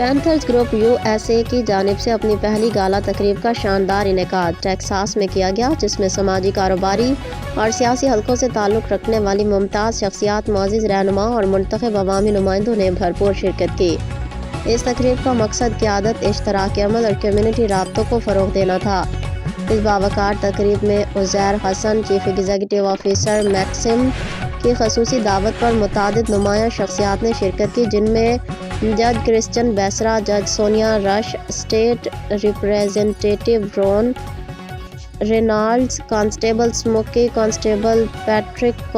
Panthers group USA کی جانب سے اپنی پہلی گالا تقریب کا شاندار انعقاد ٹیکساس میں کیا گیا، جس میں سماجی، کاروباری اور سیاسی حلقوں سے تعلق رکھنے والی ممتاز شخصیات، معزز رہنما اور منتخب عوامی نمائندوں نے بھرپور شرکت کی۔ اس تقریب کا مقصد قیادت، اشتراک عمل اور کمیونٹی رابطوں کو فروغ دینا تھا۔ اس باوقار تقریب میں عزیر حسن، چیف ایگزیکٹو آفیسر میکسم کی خصوصی دعوت پر متعدد نمایاں شخصیات نے شرکت کی، جن میں جج کرسچن بیسرا، جج Sonia Rush, state representative Ron Reynolds, constable Smokey, constable Patrick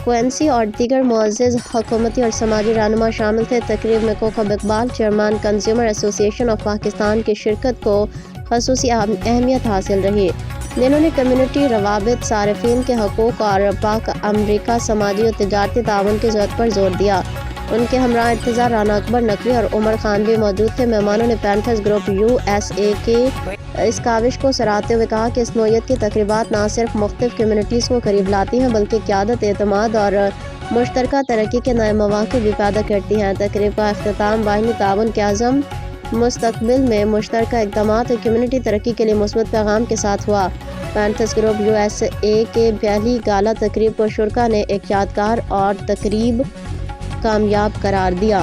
Quincy اور دیگر معزز حکومتی اور سماجی رہنما شامل تھے۔ تقریب میں کوکب اقبال، چیئرمین کنزیومر ایسوسی ایشن آف پاکستان کی شرکت کو خصوصی اہمیت حاصل رہی، جنہوں نے کمیونٹی روابط، صارفین کے حقوق اور پاک امریکہ سماجی و تجارتی تعاون کی ضرورت پر زور دیا۔ ان کے ہمراہ ارتضیٰ، رانا اکبر نقوی اور عمر خان بھی موجود تھے۔ مہمانوں نے پینتھرز گروپ USA کی اس کاوش کو سراہتے ہوئے کہا کہ اس نوعیت کی تقریبات نہ صرف مختلف کمیونٹیز کو قریب لاتی ہیں، بلکہ قیادت، اعتماد اور مشترکہ ترقی کے نئے مواقع بھی پیدا کرتی ہیں۔ تقریب کا اختتام باہمی تعاون کے عزم، مستقبل میں مشترکہ اقدامات اور کمیونٹی ترقی کے لیے مثبت پیغام کے ساتھ ہوا۔ پینتھرز گروپ USA کے پہلی گالا تقریب کو شرکاء نے ایک یادگار اور تقریب کامیاب قرار دیا۔